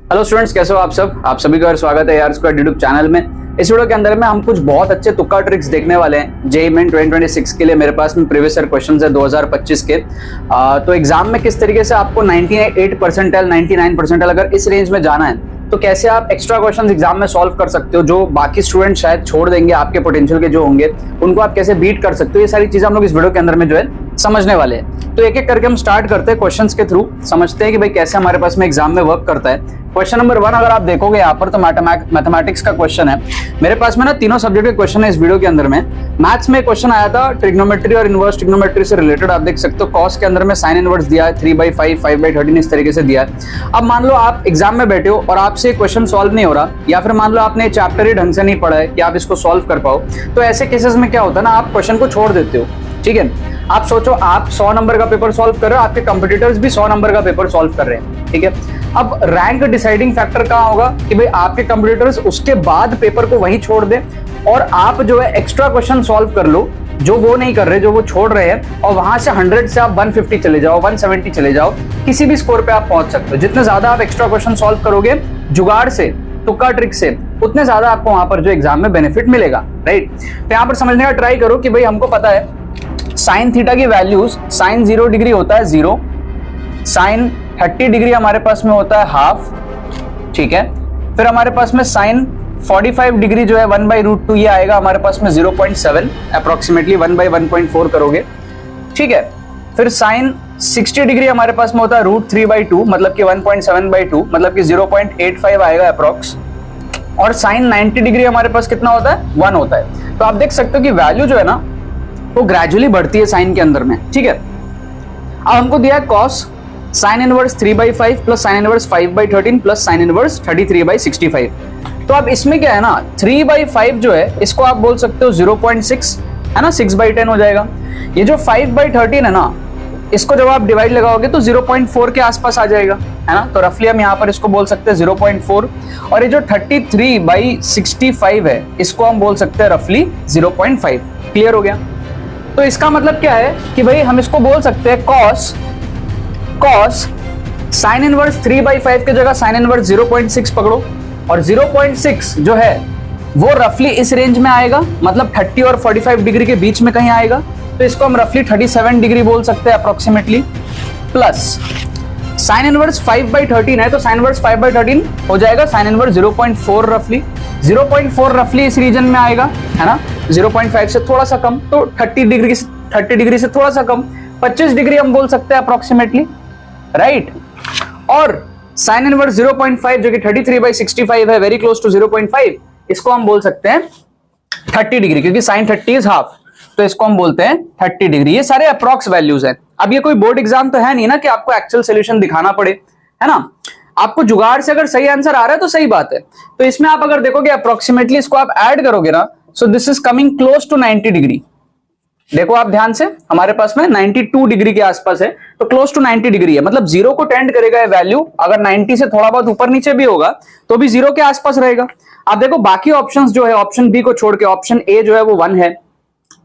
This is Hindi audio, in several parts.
हेलो स्टूडेंट्स, कैसे हो आप सब? आप सभी का स्वागत है यार स्क्वायर यूट्यूब चैनल में। इस वीडियो के अंदर में हम कुछ बहुत अच्छे तुक्का ट्रिक्स देखने वाले हैं। जेईई मेन 2026 के लिए मेरे पास में प्रीवियस ईयर क्वेश्चंस है 2025 के। तो एग्जाम में किस तरीके से आपको 98 परसेंटाइल 99 परसेंटाइल अगर इस रेंज में जाना है तो कैसे आप एक्स्ट्रा क्वेश्चंस एग्जाम में सॉल्व कर सकते हो, जो बाकी स्टूडेंट शायद छोड़ देंगे आपके पोटेंशियल के जो होंगे, उनको आप कैसे बीट कर सकते हो। ये सारी चीजें हम लोग इस वीडियो के अंदर में जो है समझने वाले हैं। तो एक एक करके हम स्टार्ट करते हैं क्वेश्चंस के थ्रू, समझते हैं कि भाई कैसे हमारे पास में एग्जाम में वर्क करता है। क्वेश्चन नंबर 1 अगर आप देखोगे यहाँ पर तो मैथमेटिक्स का क्वेश्चन है। मेरे पास में ना तीनों सब्जेक्ट के क्वेश्चन है इस वीडियो के अंदर में। मैथ्स में क्वेश्चन आया था ट्रिग्नोमेट्री और इनवर्स ट्रिग्नोमेट्री से रिलेटेड, आप देख सकते हो। कॉस के अंदर में साइन इनवर्स दिया है 3/5 5/13 इस तरीके से दिया है। अब मान लो आप एग्जाम में बैठे हो और आपसे क्वेश्चन सॉल्व नहीं हो रहा, या फिर मान लो आपने चैप्टर ही ढंग से नहीं पढ़ा है कि आप इसको सॉल्व कर पाओ, तो ऐसे केसेस में क्या होता है ना, आप क्वेश्चन को छोड़ देते हो। ठीक है, आप सोचो आप 100 नंबर का पेपर सॉल्व कर रहे हो, आपके कंपटीटर्स भी 100 नंबर का पेपर सॉल्व कर रहे हैं। ठीक है, अब रैंक डिसाइडिंग फैक्टर कहां होगा कि भाई आपके कंपटीटर्स उसके बाद पेपर को वहीं छोड़ दें और आप जो है एक्स्ट्रा क्वेश्चन सॉल्व कर लो जो वो नहीं कर रहे, जो वो छोड़ रहे हैं, और वहां से 100 से आप 150 चले जाओ, 170 चले जाओ, किसी भी स्कोर पे आप पहुंच सकते हो। जितने ज्यादा आप एक्स्ट्रा क्वेश्चन सॉल्व करोगे जुगाड़ से, तुक्का ट्रिक से, उतने ज्यादा आपको वहां पर जो एग्जाम में बेनिफिट मिलेगा। राइट, तो यहां पर समझने का ट्राई करो कि भाई हमको पता है साइन थीटा की वैल्यूज, साइन 0 डिग्री होता है 0, साइन 30 डिग्री हमारे पास में होता है हाफ। ठीक है, फिर हमारे पास में साइन 45 डिग्री जो है 1/√2 ये आएगा हमारे पास में 0.7, अप्रोक्सीमेटली 1/1.4 करोगे। ठीक है, फिर साइन 60 डिग्री हमारे पास में होता है √3/2, मतलब कि 1.7/2, मतलब कि 0.85 आएगा अप्रोक्स। और साइन 90 डिग्री हमारे पास कितना होता है? 1 होता है। तो आप देख सकते हो कि वैल्यू जो है ना वो ग्रेजुअली बढ़ती है साइन के अंदर में। ठीक है, अब हमको दिया है cos sine inverse 3/5 plus sine inverse 5/13 plus sine inverse 33/65। तो अब इसमें क्या है ना, 3/5 जो है इसको आप बोल सकते हो 0.6 है ना, 6/10 हो जाएगा। ये जो 5/13 है ना, इसको जब आप डिवाइड लगाओगे तो 0.4 के आसपास आ जाएगा, है ना। तो रफली हम यहाँ पर इसको बोल सकते हैं 0.4। और ये जो 33/65 है इसको हम बोल सकते हैं रफली 0.5। क्लियर हो गया? तो इसका मतलब क्या है कि भाई हम इसको बोल सकते हैं कॉस साइन इनवर्स 3/5 की जगह साइन इनवर्स 0.6 पकड़ो, और 0.6 जो है वो रफली इस रेंज में आएगा, मतलब 30 और 45 डिग्री के बीच में कहीं आएगा। तो इसको हम रफली 37 डिग्री बोल सकते हैं अप्रोक्सीमेटली। प्लस साइन इनवर्स 5/13 है तो साइन इनवर्स 5/13 हो जाएगा साइन इनवर्स 0.4 रफली। 0.4 रफली इस रीजन में आएगा, है ना, 0.5 से थोड़ा सा कम, तो 30 डिग्री से थोड़ा सा कम, 25 डिग्री हम बोल सकते हैं अप्रोक्सीमेटली। राइट, और साइन इनवर्स 0.5 जो कि 33/65 है, वेरी क्लोज टू 0.5, इसको हम बोल सकते हैं 30 डिग्री, क्योंकि साइन 30 इज हाफ, तो इसको हम बोलते हैं 30 डिग्री। ये सारे अप्रॉक्स वैल्यूज हैं। अब ये कोई बोर्ड एग्जाम तो है नहीं ना कि आपको एक्चुअल सोल्यूशन दिखाना पड़े, है ना। आपको जुगाड़ से अगर सही आंसर आ रहा है तो सही बात है। तो इसमें आप अगर देखोगे अप्रोक्सीमेटली इसको आप ऐड करोगे ना, so this is coming close to 90 degree. देखो आप ध्यान से, हमारे पास में 92 डिग्री के आसपास है, तो क्लोज टू 90 डिग्री है, मतलब 0 को टेंड करेगा ये वैल्यू। अगर 90 से थोड़ा बहुत ऊपर नीचे भी होगा तो भी 0 के आसपास रहेगा। आप देखो बाकी ऑप्शंस जो है, ऑप्शन बी को छोड़ के ऑप्शन ए जो है वो 1 है,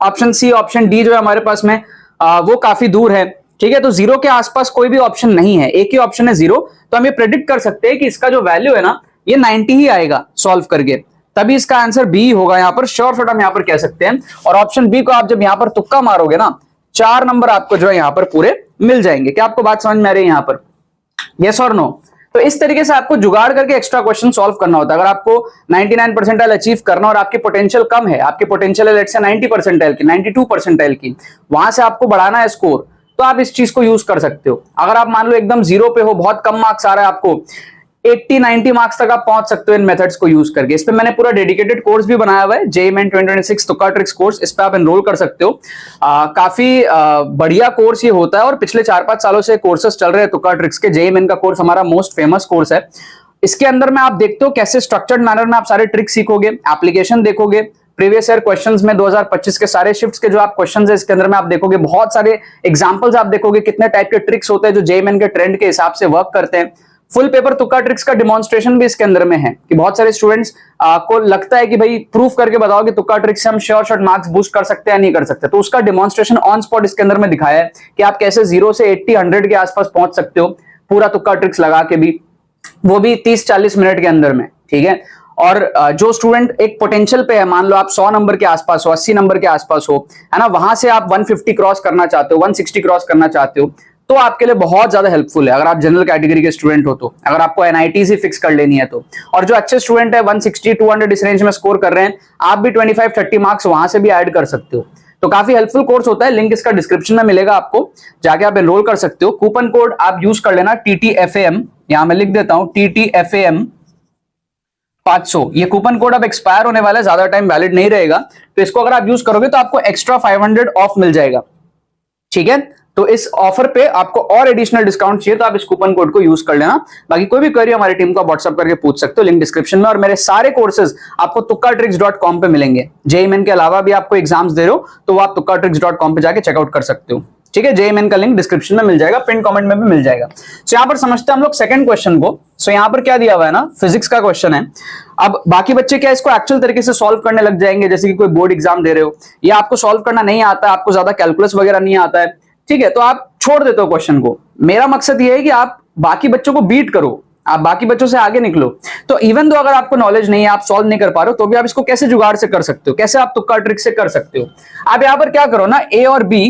ऑप्शन सी ऑप्शन डी जो है हमारे पास में वो काफी दूर है। ठीक है, तो 0 के आसपास कोई भी ऑप्शन नहीं है, एक ही ऑप्शन है 0। तो हम ये प्रेडिक्ट कर सकते हैं कि इसका जो वैल्यू है ना ये 90 ही आएगा सॉल्व करके, तभी इसका आंसर बी होगा यहाँ पर, श्योर शॉट हम यहाँ पर कह सकते हैं। और ऑप्शन बी को आप जब यहाँ पर तुक्का मारोगे ना, 4 नंबर आपको जो है यहाँ पर पूरे मिल जाएंगे। क्या आपको बात समझ में आ रही है यहाँ पर? यस और नो? तो इस तरीके से आपको जुगाड़ करके एक्स्ट्रा क्वेश्चन सॉल्व करना होता है। अगर आपको 99 परसेंटाइल अचीव करना और आपकी पोटेंशियल कम है, आपकी पोटेंशियल है लेट्स से 90 परसेंटाइल की, 92 परसेंटाइल की, वहां से आपको बढ़ाना है स्कोर, तो आप इस चीज को यूज कर सकते हो। अगर आप मान लो एकदम 0 पे हो, बहुत कम मार्क्स आ रहा है आपको, 80-90 मार्क्स तक आप पहुंच सकते हो इन मेथड्स को यूज करके। इस पे मैंने पूरा डेडिकेटेड कोर्स भी बनाया हुआ है, जेईई मेन 2026 तुक्का ट्रिक्स कोर्स, इस पे आप एनरोल कर सकते हो। काफी बढ़िया कोर्स ये होता है और पिछले 4-5 सालों से कोर्सेस चल रहे हैं तुक्का ट्रिक्स के। जेईई मेन का कोर्स हमारा मोस्ट फेमस कोर्स है। इसके अंदर में आप देखते हो कैसे स्ट्रक्चर्ड मैनर में आप सारे ट्रिक्स सीखोगे, एप्लीकेशन देखोगे, प्रीवियस ईयर क्वेश्चंस में 2025 के सारे शिफ्ट्स के जो आप क्वेश्चंस है इसके अंदर में आप देखोगे, बहुत सारे एग्जांपल्स आप देखोगे, कितने टाइप के ट्रिक्स होते हैं जो जेईई मेन के ट्रेंड के हिसाब से वर्क करते हैं। फुल पेपर तुक्का ट्रिक्स का डिमॉन्स्ट्रेशन भी इसके अंदर में है कि बहुत सारे स्टूडेंट्स को लगता है कि भाई प्रूफ करके बताओ कि तुक्का ट्रिक्स से हम श्योर शॉट मार्क्स बूस्ट कर सकते हैं या नहीं कर सकते, तो उसका डिमॉन्स्ट्रेशन ऑन स्पॉट इसके अंदर में दिखाया है कि आप कैसे 0 से 80 100 के आसपास पहुंच सकते हो पूरा तुक्का ट्रिक्स लगा के भी। वो भी 30-40 मिनट के अंदर में, ठीक है। और जो स्टूडेंट एक पोटेंशियल पे है, मान लो आप 100 नंबर के आसपास हो, 80 नंबर के आसपास हो, है ना, वहां से आप 150 क्रॉस करना चाहते हो, 160 क्रॉस करना चाहते हो, तो आपके लिए बहुत ज्यादा हेल्पफुल है। अगर आप जनरल कैटेगरी के स्टूडेंट हो तो, अगर आपको एनआईटी से फिक्स कर लेनी है तो। और जो अच्छे स्टूडेंट है 160 200 इस रेंज में स्कोर कर रहे हैं, आप भी 25-30 मार्क्स वहां से भी ऐड कर सकते हो। तो काफी हेल्पफुल कोर्स होता है, लिंक इसका डिस्क्रिप्शन में मिलेगा, आपको जाके आप एनरोल कर सकते हो। कूपन कोड आप यूज कर लेना TTFAM, यहां मैं लिख देता हूं TTFAM 500। ये कूपन कोड अब एक्सपायर होने वाला है, ज्यादा टाइम वैलिड नहीं रहेगा, तो इसको अगर आप यूज करोगे तो आपको एक्स्ट्रा 500 ऑफ मिल जाएगा, ठीक है। तो इस ऑफर पे आपको और एडिशनल डिस्काउंट चाहिए तो आप इस कूपन कोड को यूज कर लेना। बाकी कोई भी क्वेरी हमारी टीम को व्हाट्सएप करके पूछ सकते हो, लिंक डिस्क्रिप्शन में। और मेरे सारे कोर्सेज आपको tukkatricks.com पे मिलेंगे। जेईएमएन के अलावा भी आपको एग्जाम्स दे रहे हो तो वो आप tukkatricks.com पे जाके चेकआउट कर सकते हो, ठीक है। जेईएमएन का लिंक डिस्क्रिप्शन में मिल जाएगा, पिन कमेंट में भी मिल जाएगा। सो यहाँ पर समझते हैं हम लोग सेकंड क्वेश्चन को। सो यहाँ पर क्या दिया हुआ है ना, फिजिक्स का क्वेश्चन है। अब बाकी बच्चे क्या इसको एक्चुअल तरीके से सॉल्व करने लग जाएंगे, जैसे कि कोई बोर्ड एग्जाम दे रहे हो, या आपको सॉल्व करना नहीं आता है, आपको ज्यादा कैलकुलस वगैरह नहीं आता है, ठीक है, तो आप छोड़ देते हो क्वेश्चन को। मेरा मकसद ये है कि आप बाकी बच्चों को बीट करो, आप बाकी बच्चों से आगे निकलो। तो इवन दो अगर आपको नॉलेज नहीं है, आप सॉल्व नहीं कर पा रहे हो, तो भी आप इसको कैसे जुगाड़ से कर सकते हो, कैसे आप तुक्का ट्रिक से कर सकते हो। आप यहां पर क्या करो ना, ए और बी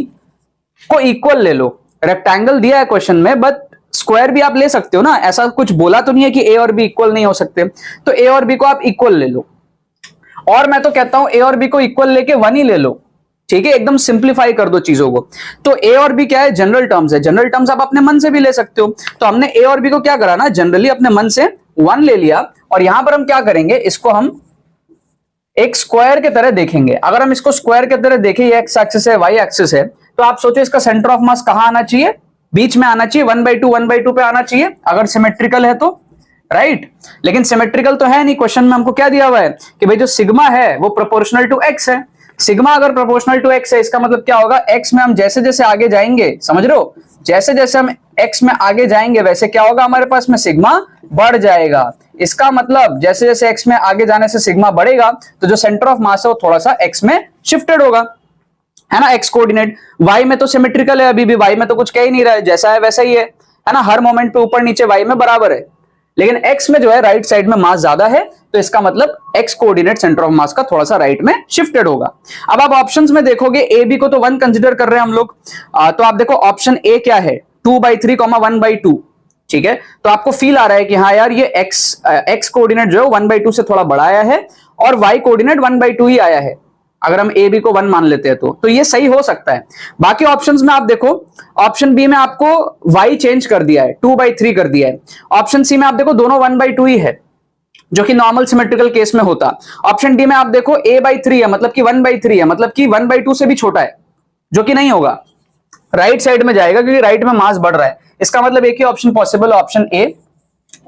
को इक्वल ले लो। रेक्टेंगल दिया है क्वेश्चन में, बट स्क्वायर भी आप ले सकते हो ना, ऐसा कुछ बोला तो नहीं है कि ए और बी इक्वल नहीं हो सकते। तो ए और बी को आप इक्वल ले लो, और मैं तो कहता हूं ए और बी को इक्वल लेके 1 ही ले लो, ठीक है। एकदम सिंप्लीफाई कर दो चीजों को। तो ए और बी क्या है, जनरल टर्म्स है, जनरल टर्म्स आप अपने मन से भी ले सकते हो। तो हमने ए और बी को क्या करा ना, जनरली अपने मन से 1 ले लिया, और यहां पर हम क्या करेंगे, इसको हम एक स्क्वायर के तरह देखेंगे। अगर हम इसको स्क्वायर के तरह देखें, ये एक्स एक्सिस है, वाई एक्सिस है, तो आप सोचो इसका सेंटर ऑफ मास कहां आना चाहिए, बीच में आना चाहिए, 1/2 पे आना चाहिए, अगर सिमेट्रिकल है तो, राइट। लेकिन सिमेट्रिकल तो है नहीं। क्वेश्चन में हमको क्या दिया हुआ है कि भाई जो सिग्मा है वो प्रोपोर्शनल टू एक्स है। सिग्मा अगर प्रोपोर्शनल टू एक्स है, इसका मतलब क्या होगा, एक्स में हम जैसे जैसे आगे जाएंगे, समझ रहे हो, जैसे जैसे हम एक्स में आगे जाएंगे वैसे क्या होगा, हमारे पास में सिग्मा बढ़ जाएगा। इसका मतलब जैसे जैसे एक्स में आगे जाने से सिग्मा बढ़ेगा, तो जो सेंटर ऑफ मास है वो थोड़ा सा एक्स में शिफ्टेड होगा, है ना, एक्स कोऑर्डिनेट। वाई में तो सिमेट्रिकल है, अभी भी वाई में तो कुछ कह ही नहीं रहा है, जैसा है वैसा ही है ना, हर मोमेंट पे ऊपर नीचे वाई में बराबर है। लेकिन एक्स में जो है राइट साइड में मास ज्यादा है, तो इसका मतलब x coordinate centre of mass का थोड़ा सा राइट में शिफ्टेड होगा। अब आप ऑप्शंस में देखोगे, ए बी को तो 1 कंसीडर कर रहे हैं हम लोग, तो आप देखो ऑप्शन ए क्या है, 2/3, 1/2, ठीक है। तो आपको फील आ रहा है कि हाँ यार ये एक्स कोऑर्डिनेट जो है 1/2 से थोड़ा बड़ा आया है, और वाई कोऑर्डिनेट 1/2 ही आया है। अगर हम ए बी को 1 मान लेते हैं तो ये सही हो सकता है। बाकी ऑप्शंस में आप देखो, ऑप्शन बी में आपको y चेंज कर दिया है, 2/3 कर दिया है। ऑप्शन सी में आप देखो दोनों 1/2 ही है, जो कि नॉर्मल सिमेट्रिकल केस में होता। ऑप्शन डी में आप देखो a/3 है, मतलब कि 1/3 है, मतलब कि 1/2 से भी छोटा है, जो कि नहीं होगा, राइट साइड में जाएगा क्योंकि राइट में मास बढ़ रहा है। इसका मतलब एक ही ऑप्शन पॉसिबल है, ऑप्शन ए।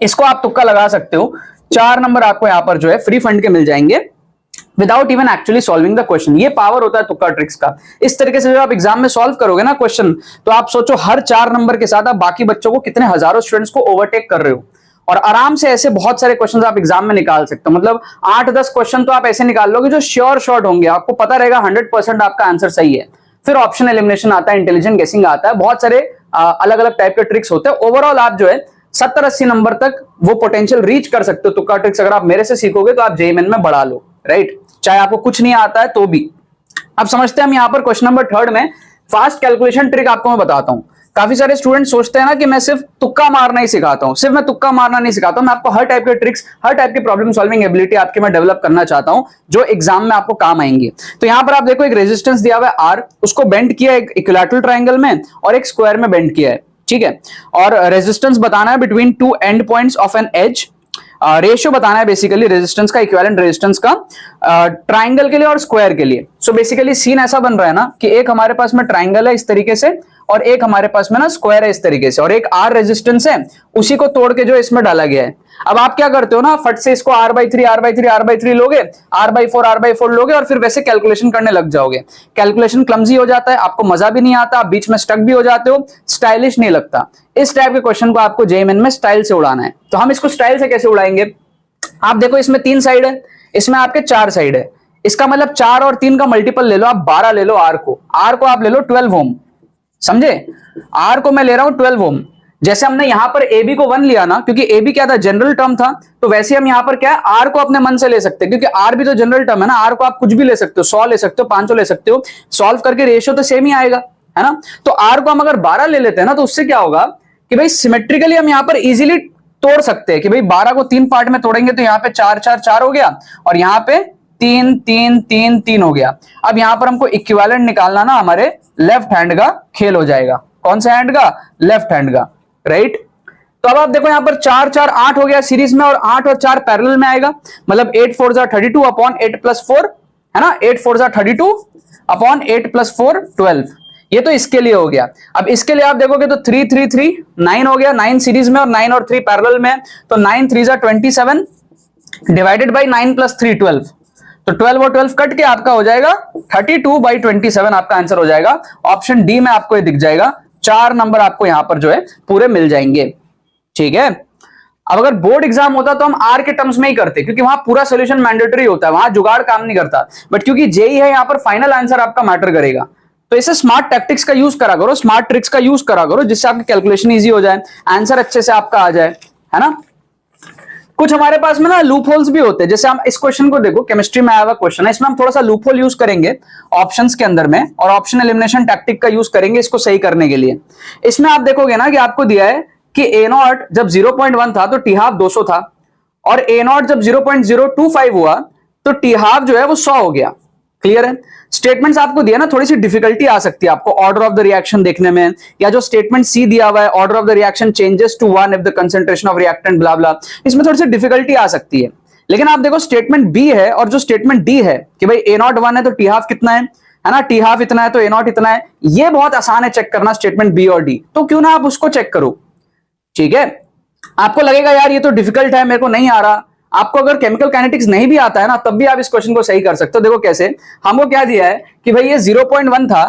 इसको आप तुक्का लगा सकते हो। 4 नंबर आपको यहां पर जो है फ्री फंड के मिल जाएंगे, without even actually solving the question. ये पावर होता है तुक्का ट्रिक्स का। इस तरीके से जब आप एग्जाम में सॉल्व करोगे ना क्वेश्चन, तो आप सोचो हर 4 नंबर के साथ आप बाकी बच्चों को, कितने हजारों स्टूडेंट्स को ओवरटेक कर रहे हो, और आराम से ऐसे बहुत सारे क्वेश्चन आप एग्जाम में निकाल सकते हो। मतलब 8-10 क्वेश्चन तो आप ऐसे निकाल लोगे जो श्योर शॉर्ट होंगे, आपको पता रहेगा 100% आपका आंसर सही है। फिर ऑप्शन एलिमिनेशन आता है, इंटेलिजेंट गेसिंग आता है, बहुत सारे अलग अलग टाइप के ट्रिक्स होते हैं। ओवरऑल आप जो है 70-80 नंबर तक वो पोटेंशियल रीच कर सकते हो। तुक्का ट्रिक्स अगर आप मेरे से सीखोगे तो आप जेईएमएन में बढ़ा लो, राइट, चाहे आपको कुछ नहीं आता है तो भी। अब समझते हैं हम यहाँ पर क्वेश्चन नंबर 3 में फास्ट कैलकुलेशन ट्रिक आपको मैं बताता हूँ। काफी सारे स्टूडेंट सोचते हैं ना कि मैं सिर्फ तुक्का मारना ही सिखाता हूँ, सिर्फ मैं तुक्का मारना नहीं सिखाता हूँ, मैं आपको हर टाइप के ट्रिक्स, हर टाइप की प्रॉब्लम सॉल्विंग एबिलिटी आपके मैं डेवलप करना चाहता हूँ, जो एग्जाम में आपको काम आएंगी। तो यहाँ पर आप देखो एक रेजिस्टेंस दिया हुआ है आर, उसको बेंड किया एक इक्विलैटरल ट्राइंगल में और एक स्क्वायर में बेंड किया है, ठीक है। और रेजिस्टेंस बताना है between 2 end points of an edge. Ratio बताना है बेसिकली रेजिस्टेंस का, इक्विवेलेंट रेजिस्टेंस का, ट्राइंगल के लिए और स्क्वायर के लिए। सो बेसिकली सीन ऐसा बन रहा है ना कि एक हमारे पास में ट्राइंगल है इस तरीके से, और एक हमारे पास में ना स्क्वायर है इस तरीके से, और एक आर रेजिस्टेंस है, उसी को तोड़ के जो इसमें डाला गया है। अब आप क्या करते हो ना, फट से इसको r/3 लोगे, r/4 लोगे, और फिर वैसे कैलकुलेशन करने लग जाओगे। कैलकुलेशन क्लमजी हो जाता है, आपको मजा भी नहीं आता, आप बीच में स्टक भी हो जाते हो, स्टाइलिश नहीं लगता। इस टाइप के क्वेश्चन को आपको जेईएमएन में स्टाइल से उड़ाना है। तो हम इसको स्टाइल से कैसे उड़ाएंगे, आप देखो इसमें 3 साइड है, इसमें आपके 4 साइड है। इसका मतलब 4 और 3 का मल्टीपल ले लो आप, 12 ले लो। आर को आप ले लो 12 ओम, समझे, आर को मैं ले रहा हूं 12 ओम। जैसे हमने यहां पर ए बी को 1 लिया ना, क्योंकि ए बी क्या था, जनरल टर्म था, तो वैसे हम यहां पर क्या है, आर को अपने मन से ले सकते हैं, क्योंकि आर भी तो जनरल टर्म है ना, आर को आप कुछ भी ले सकते हो, 100 ले सकते हो, 500 ले सकते हो, सॉल्व करके रेशियो तो सेम ही आएगा, है ना। तो आर को हम अगर 12 ले लेते हैं ना, तो उससे क्या होगा कि भाई सिमेट्रिकली हम यहां पर इजीली तोड़ सकते हैं कि भाई 12 को 3 पार्ट में तोड़ेंगे तो यहाँ पे 4 4 4 हो गया, और यहाँ पे 3 3 3 3 हो गया। अब यहां पर हमको इक्विवेलेंट निकालना ना, हमारे लेफ्ट हैंड का खेल हो जाएगा। कौन सा हैंड का? लेफ्ट हैंड का, राइट। तो अब आप देखो यहां पर 4 4 8 हो गया सीरीज में, और 8 और 4 पैरेलल में आएगा, मतलब 8 4 32 अपॉन 8 प्लस 4, है ना, 8 4 32 अपॉन 8 प्लस 4 12। ये तो इसके लिए हो गया। अब इसके लिए आप देखोगे तो 3 3 3 9 हो गया, 9 सीरीज में और 9 और 3 पैरेलल में, तो 9 3 27 डिवाइडेड बाई 9 प्लस 3 12, तो 12 और 12 कट के आपका हो जाएगा 32/27, आपका आंसर हो जाएगा। ऑप्शन डी में आपको ये दिख जाएगा। 4 नंबर आपको यहां पर जो है पूरे मिल जाएंगे, ठीक है। अब अगर बोर्ड एग्जाम होता तो हम आर के टर्म्स में ही करते, क्योंकि वहां पूरा सोल्यूशन मैंडेटरी होता है, वहां जुगाड़ काम नहीं करता। बट क्योंकि जेई है, यहां पर फाइनल आंसर आपका मैटर करेगा, तो इसे स्मार्ट टैक्टिक्स का यूज करा करो, स्मार्ट ट्रिक्स का यूज करा करो, जिससे आपकी कैलकुलेशन इजी हो जाए, आंसर अच्छे से आपका आ जाए, है ना। कुछ हमारे पास में ना लूप होल्स भी होते हैं, जैसे हम इस क्वेश्चन को देखो, केमिस्ट्री में आया हुआ क्वेश्चन है, इसमें हम थोड़ा सा लूप होल यूज करेंगे ऑप्शंस के अंदर में, और ऑप्शन एलिमिनेशन टैक्टिक का यूज करेंगे इसको सही करने के लिए। इसमें आप देखोगे ना कि आपको दिया है कि ए नॉट जब 0.1 था तो टी हाफ 200 था, और ए नॉट जब 0.025 हुआ तो टी हाफ जो है वो 100 हो गया। क्लियर है। स्टेटमेंट्स आपको दिया ना, थोड़ी सी डिफिकल्टी आ सकती है आपको ऑर्डर ऑफ द रिएक्शन देखने में, या जो स्टेटमेंट सी दिया हुआ है, order of the reaction changes to 1 if the concentration of reactant blah blah, इसमें थोड़ी सी डिफिकल्टी आ सकती है। लेकिन आप देखो स्टेटमेंट बी है और जो स्टेटमेंट डी है कि भाई ए नॉट 1 है तो टी हाफ कितना है ना, टी हाफ इतना है तो ए नॉट इतना है, ये बहुत आसान है चेक करना स्टेटमेंट बी और डी, तो क्यों ना आप उसको चेक करो, ठीक है। आपको लगेगा यार ये तो डिफिकल्ट है, मेरे को नहीं आ रहा, आपको अगर केमिकल काइनेटिक्स नहीं भी आता है ना, तब भी आप इस क्वेश्चन को सही कर सकते हो। देखो कैसे, हमको क्या दिया है कि भाई ये 0.1 था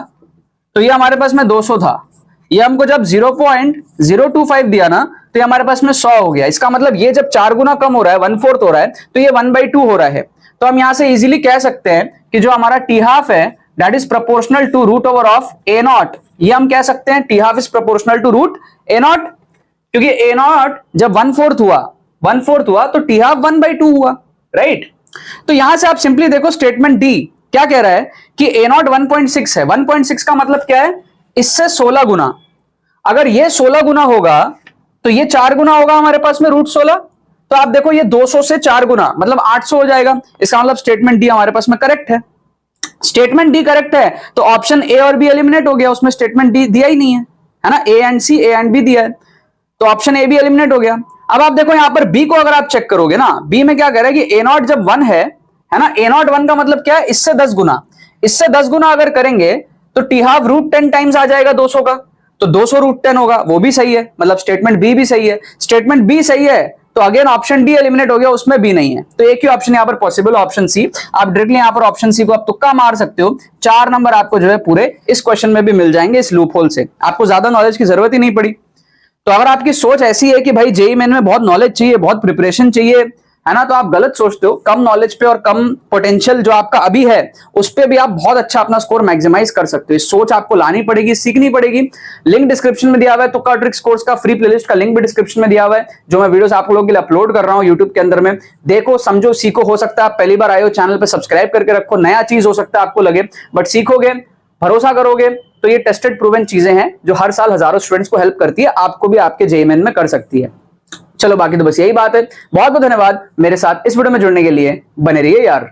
तो ये हमारे पास में 200 था, ये हमको जब 0.025 दिया ना तो ये हमारे पास में 100 हो गया। इसका मतलब ये जब 4 गुना कम हो रहा है, 1/4 हो रहा है, तो ये 1/2 हो रहा है। तो हम यहां से इजीली कह सकते हैं कि जो हमारा टी हाफ है that is proportional to root over of A naught, ये हम कह सकते हैं T half is proportional to root A naught, क्योंकि ए नॉट जब 1/4 हुआ तो टी हाफ 1/2 हुआ, राइट। तो यहां से आप सिंपली देखो स्टेटमेंट डी क्या कह रहा है कि ए नॉट 1.6 है, 1.6 का मतलब क्या है, इससे 16 गुना, अगर ये 16 गुना होगा तो ये 4 गुना होगा हमारे पास में √16, तो आप देखो ये 200 से 4 गुना मतलब 800 हो जाएगा। इसका मतलब स्टेटमेंट डी हमारे पास में करेक्ट है। स्टेटमेंट डी करेक्ट है तो ऑप्शन ए और बी एलिमिनेट हो गया, उसमें स्टेटमेंट डी दिया ही नहीं है ना, A and C, A and B दिया है, तो ऑप्शन ए भी एलिमिनेट हो गया। अब आप देखो यहां पर बी को अगर आप चेक करोगे ना, बी में क्या कह रहा है कि ए नॉट जब 1 है ना, ए नॉट 1 का मतलब क्या है, इससे 10 गुना, इससे 10 गुना अगर करेंगे तो टी हाफ √10 टाइम्स आ जाएगा 200 का, तो 200 √10 होगा, वो भी सही है, मतलब स्टेटमेंट बी भी सही है। स्टेटमेंट बी सही है तो अगेन ऑप्शन डी एलिमिनेट हो गया, उसमें बी नहीं है, तो एक ही ऑप्शन यहां पर पॉसिबल, ऑप्शन सी। आप डायरेक्टली यहां पर ऑप्शन सी को आप तुक्का मार सकते हो। 4 नंबर आपको जो है पूरे इस क्वेश्चन में भी मिल जाएंगे इस लूप होल से, आपको ज्यादा नॉलेज की जरूरत ही नहीं पड़ी। तो अगर आपकी सोच ऐसी है कि भाई जेईई मेन में बहुत नॉलेज चाहिए, बहुत प्रिपरेशन चाहिए, है ना, तो आप गलत सोचते हो। कम नॉलेज पे और कम पोटेंशियल जो आपका अभी है उस पे भी आप बहुत अच्छा अपना स्कोर मैक्सिमाइज कर सकते हो। इस सोच आपको लानी पड़ेगी, सीखनी पड़ेगी। लिंक डिस्क्रिप्शन में दिया हुआ है, तुक्का ट्रिक्स कोर्स का फ्री प्लेलिस्ट का लिंक भी डिस्क्रिप्शन में दिया हुआ है, जो मैं वीडियोस आप लोगों के लिए अपलोड कर रहा हूँ यूट्यूब के अंदर में। देखो, समझो, सीखो। हो सकता है आप पहली बार आए हो, चैनल पर सब्सक्राइब करके रखो, नया चीज हो सकता है आपको लगे, बट सीखोगे, भरोसा करोगे तो ये टेस्टेड प्रूवन चीजें हैं जो हर साल हजारों स्टूडेंट्स को हेल्प करती है, आपको भी आपके जेईई मेन में कर सकती है। चलो बाकी तो बस यही बात है। बहुत बहुत धन्यवाद मेरे साथ इस वीडियो में जुड़ने के लिए, बने रहिए यार।